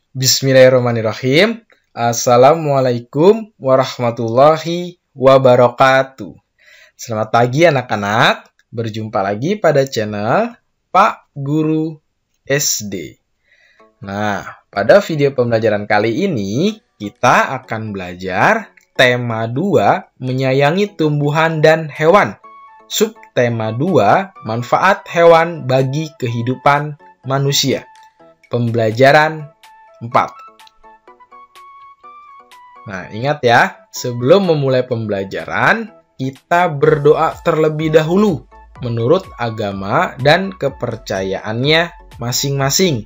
Bismillahirrahmanirrahim. Assalamualaikum warahmatullahi wabarakatuh. Selamat pagi anak-anak. Berjumpa lagi pada channel Pak Guru SD. Nah, pada video pembelajaran kali ini kita akan belajar tema 2, menyayangi tumbuhan dan hewan. Subtema 2, manfaat hewan bagi kehidupan manusia. Pembelajaran 4. Nah, ingat ya, sebelum memulai pembelajaran, kita berdoa terlebih dahulu menurut agama dan kepercayaannya masing-masing,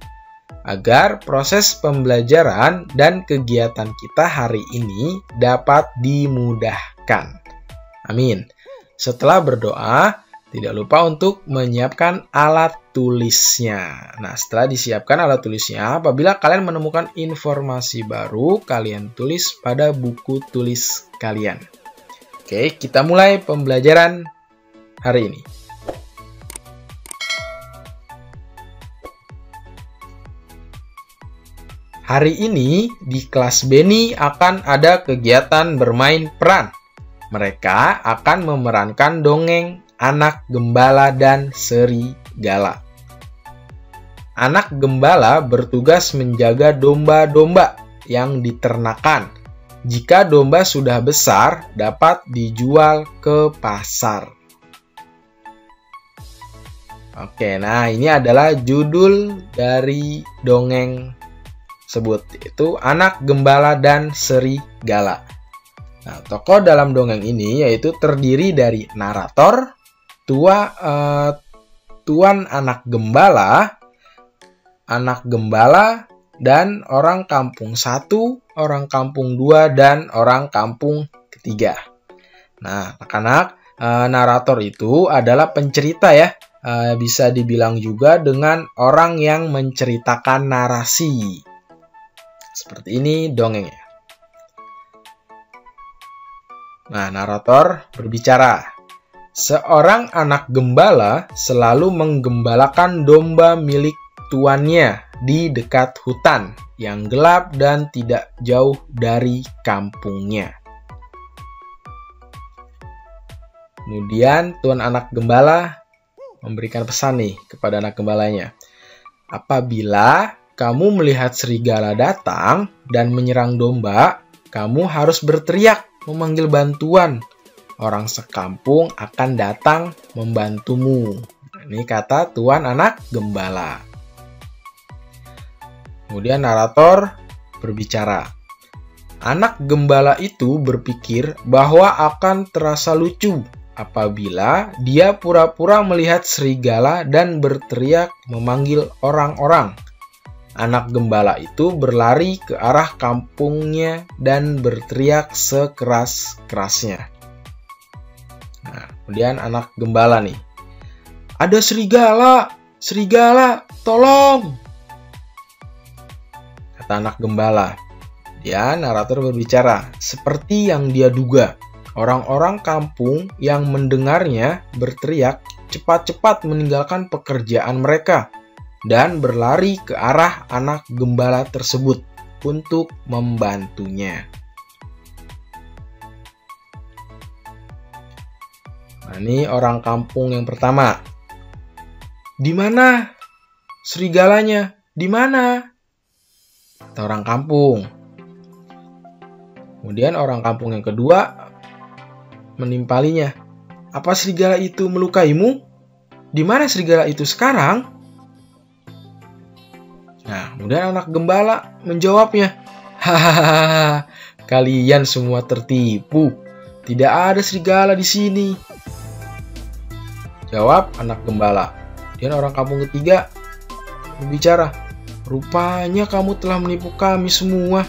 agar proses pembelajaran dan kegiatan kita hari ini dapat dimudahkan. Amin. Setelah berdoa, tidak lupa untuk menyiapkan alat tulisnya. Nah, setelah disiapkan alat tulisnya, apabila kalian menemukan informasi baru, kalian tulis pada buku tulis kalian. Oke, kita mulai pembelajaran hari ini. Hari ini di kelas Beni akan ada kegiatan bermain peran. Mereka akan memerankan dongeng Anak Gembala dan Serigala. Anak gembala bertugas menjaga domba-domba yang diternakan. Jika domba sudah besar, dapat dijual ke pasar. Oke, nah ini adalah judul dari dongeng tersebut, yaitu Anak Gembala dan Serigala. Nah, tokoh dalam dongeng ini yaitu terdiri dari narator, tuan anak gembala, dan orang kampung 1, orang kampung 2, dan orang kampung ketiga. Nah, anak-anak, narator itu adalah pencerita ya. Bisa dibilang juga dengan orang yang menceritakan narasi. Seperti ini dongengnya. Nah, narator berbicara. Seorang anak gembala selalu menggembalakan domba milik tuannya di dekat hutan yang gelap dan tidak jauh dari kampungnya. Kemudian tuan anak gembala memberikan pesan nih kepada anak gembalanya. Apabila kamu melihat serigala datang dan menyerang domba, kamu harus berteriak memanggil bantuan. Orang sekampung akan datang membantumu. Ini kata tuan anak gembala. Kemudian narator berbicara. Anak gembala itu berpikir bahwa akan terasa lucu apabila dia pura-pura melihat serigala dan berteriak memanggil orang-orang. Anak gembala itu berlari ke arah kampungnya dan berteriak sekeras-kerasnya. Nah, kemudian anak gembala nih. Ada serigala! Serigala! Tolong! Kata anak gembala. Ya, narator berbicara. Seperti yang dia duga, orang-orang kampung yang mendengarnya berteriak cepat-cepat meninggalkan pekerjaan mereka dan berlari ke arah anak gembala tersebut untuk membantunya. Nah, ini orang kampung yang pertama. Di mana serigalanya? Di mana? Kata orang kampung. Kemudian orang kampung yang kedua menimpalinya. Apa serigala itu melukaimu? Di mana serigala itu sekarang? Nah, kemudian anak gembala menjawabnya. Hahaha, kalian semua tertipu. Tidak ada serigala di sini. Jawab anak gembala. Dan orang kampung ketiga berbicara. Rupanya kamu telah menipu kami semua.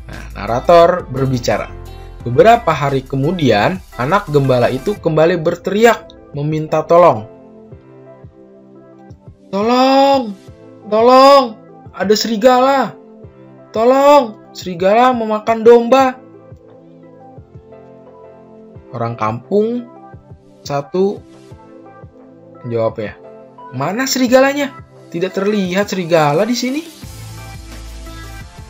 Nah, narator berbicara. Beberapa hari kemudian, anak gembala itu kembali berteriak meminta tolong. Tolong! Tolong! Ada serigala! Tolong! Serigala memakan domba! Orang kampung satu, jawab ya. Mana serigalanya? Tidak terlihat serigala di sini.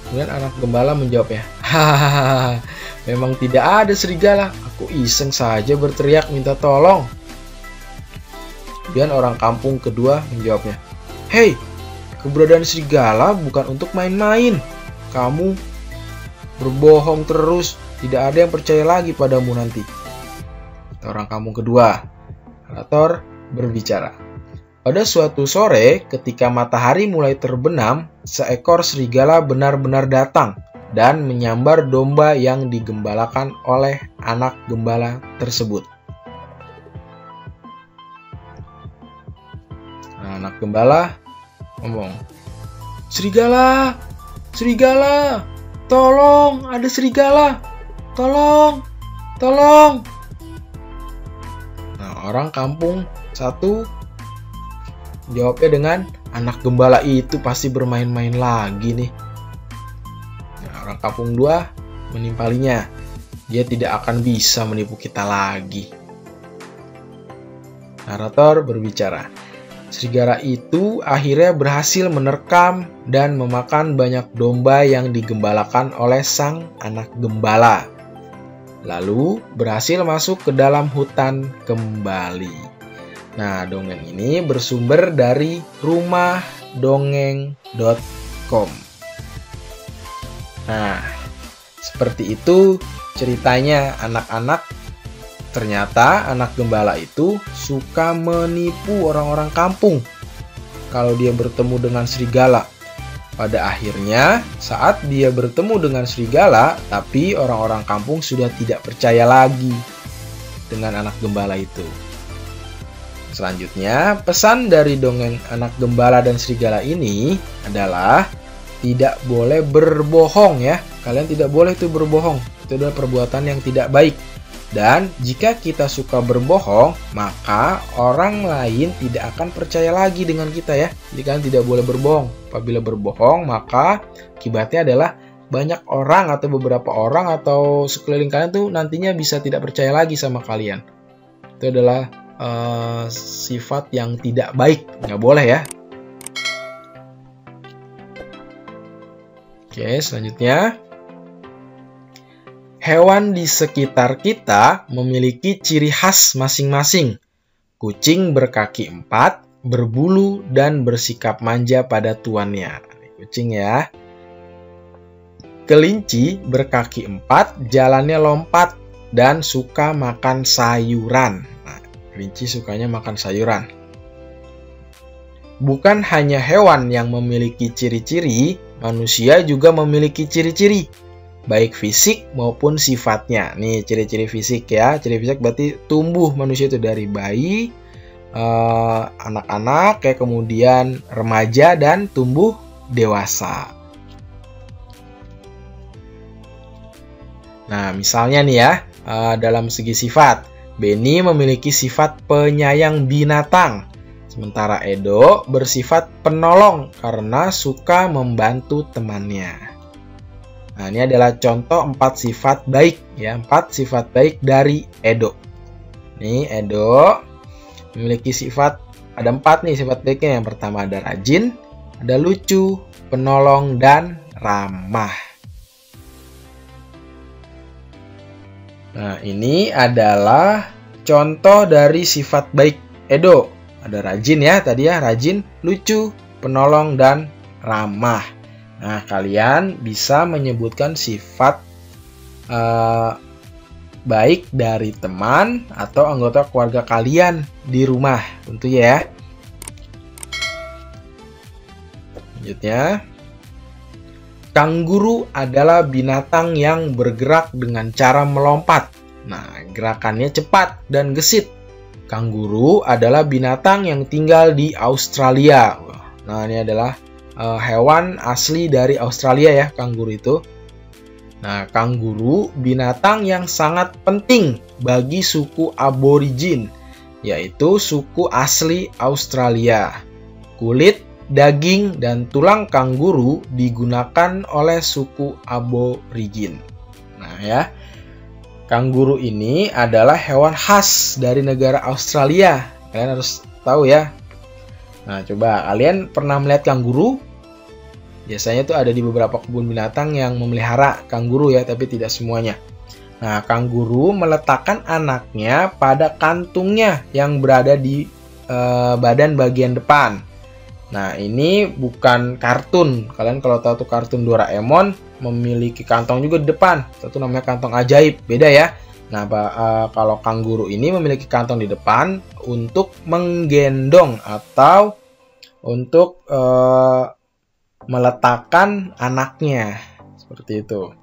Kemudian anak gembala menjawab ya. Hahaha, memang tidak ada serigala. Aku iseng saja berteriak minta tolong. Kemudian orang kampung kedua menjawabnya. Hei, keberadaan serigala bukan untuk main-main. Kamu berbohong terus. Tidak ada yang percaya lagi padamu nanti. Orang kampung kedua. Narator berbicara. Pada suatu sore, ketika matahari mulai terbenam, seekor serigala benar-benar datang dan menyambar domba yang digembalakan oleh anak gembala tersebut. Nah, anak gembala ngomong, "Serigala! Serigala! Tolong, ada serigala! Tolong! Tolong!" Nah, orang kampung satu jawabnya dengan, anak gembala itu pasti bermain-main lagi nih. Nah, orang kampung dua menimpalinya, dia tidak akan bisa menipu kita lagi. Narator berbicara. Serigala itu akhirnya berhasil menerkam dan memakan banyak domba yang digembalakan oleh sang anak gembala. Lalu berhasil masuk ke dalam hutan kembali. Nah, dongeng ini bersumber dari rumahdongeng.com. Nah, seperti itu ceritanya anak-anak. Ternyata anak gembala itu suka menipu orang-orang kampung kalau dia bertemu dengan serigala. Pada akhirnya, saat dia bertemu dengan serigala, tapi orang-orang kampung sudah tidak percaya lagi dengan anak gembala itu. Selanjutnya, pesan dari dongeng anak gembala dan serigala ini adalah tidak boleh berbohong ya. Kalian tidak boleh itu berbohong. Itu adalah perbuatan yang tidak baik. Dan jika kita suka berbohong, maka orang lain tidak akan percaya lagi dengan kita ya. Jadi kalian tidak boleh berbohong. Apabila berbohong, maka akibatnya adalah banyak orang atau beberapa orang atau sekeliling kalian tuh nantinya bisa tidak percaya lagi sama kalian. Itu adalah sifat yang tidak baik, nggak boleh ya. Oke, selanjutnya, hewan di sekitar kita memiliki ciri khas masing-masing. Kucing berkaki 4, berbulu dan bersikap manja pada tuannya. Kucing ya. Kelinci berkaki 4, jalannya lompat dan suka makan sayuran. Kelinci sukanya makan sayuran. Bukan hanya hewan yang memiliki ciri-ciri, manusia juga memiliki ciri-ciri, baik fisik maupun sifatnya. Nih ciri-ciri fisik ya. Ciri fisik berarti tumbuh manusia itu dari bayi, anak-anak, kayak kemudian remaja dan tumbuh dewasa. Nah, misalnya nih ya, dalam segi sifat. Benny memiliki sifat penyayang binatang, sementara Edo bersifat penolong karena suka membantu temannya. Nah, ini adalah contoh 4 sifat baik ya, 4 sifat baik dari Edo. Nih, Edo memiliki sifat, ada 4 nih sifat baiknya. Yang pertama ada rajin, ada lucu, penolong, dan ramah. Nah, ini adalah contoh dari sifat baik Edo. Ada rajin ya, tadi ya, rajin, lucu, penolong, dan ramah. Nah, kalian bisa menyebutkan sifat baik dari teman atau anggota keluarga kalian di rumah, tentunya ya. Selanjutnya, kanguru adalah binatang yang bergerak dengan cara melompat. Nah, gerakannya cepat dan gesit. Kanguru adalah binatang yang tinggal di Australia. Nah, ini adalah hewan asli dari Australia ya, kanguru itu. Nah, kanguru binatang yang sangat penting bagi suku aborigin, yaitu suku asli Australia. Kulit, daging, dan tulang kanguru digunakan oleh suku aborigin. Nah ya, Kanguru ini adalah hewan khas dari negara Australia. Kalian harus tahu ya. Nah, coba kalian pernah melihat kanguru? Biasanya itu ada di beberapa kebun binatang yang memelihara kanguru ya, tapi tidak semuanya. Nah, kanguru meletakkan anaknya pada kantungnya yang berada di badan bagian depan. Nah, ini bukan kartun. Kalian kalau tahu tuh kartun Doraemon memiliki kantong juga di depan. Itu namanya kantong ajaib. Beda ya. Nah, kalau kanguru ini memiliki kantong di depan untuk menggendong atau untuk meletakkan anaknya. Seperti itu.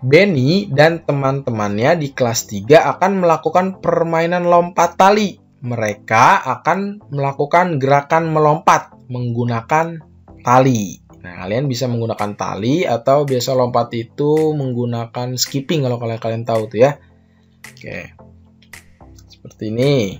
Benny dan teman-temannya di kelas 3 akan melakukan permainan lompat tali. Mereka akan melakukan gerakan melompat menggunakan tali. Nah, kalian bisa menggunakan tali atau biasa lompat itu menggunakan skipping kalau kalian tahu tuh ya. Oke. Seperti ini.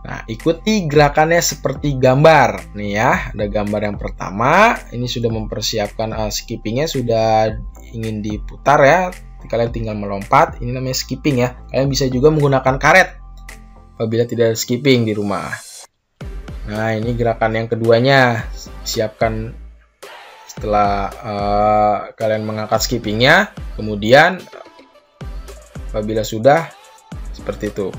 Nah, ikuti gerakannya seperti gambar. Nih ya, ada gambar yang pertama. Ini sudah mempersiapkan skippingnya, sudah ingin diputar ya. Kalian tinggal melompat. Ini namanya skipping ya. Kalian bisa juga menggunakan karet apabila tidak ada skipping di rumah. Nah, ini gerakan yang keduanya. Siapkan setelah kalian mengangkat skippingnya. Kemudian apabila sudah seperti itu.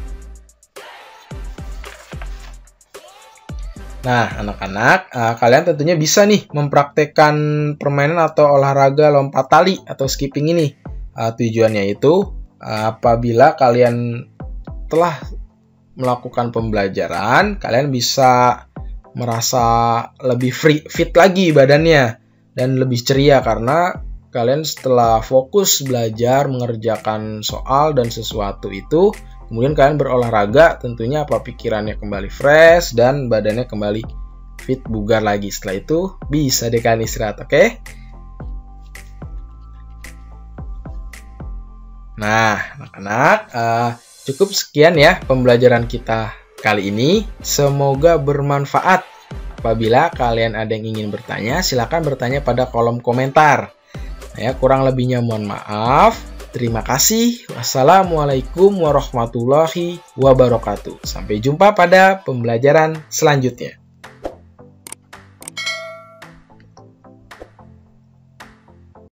Nah, anak-anak, kalian tentunya bisa nih mempraktekkan permainan atau olahraga lompat tali atau skipping ini. Tujuannya itu apabila kalian telah melakukan pembelajaran, kalian bisa merasa lebih fit lagi badannya dan lebih ceria karena kalian setelah fokus belajar mengerjakan soal dan sesuatu itu, kemudian kalian berolahraga, tentunya pikirannya kembali fresh dan badannya kembali fit, bugar lagi. Setelah itu bisa deh kalian istirahat, oke? Nah, anak-anak, cukup sekian ya pembelajaran kita kali ini. Semoga bermanfaat. Apabila kalian ada yang ingin bertanya, silakan bertanya pada kolom komentar. Ya, kurang lebihnya mohon maaf. Terima kasih. Wassalamualaikum warahmatullahi wabarakatuh. Sampai jumpa pada pembelajaran selanjutnya.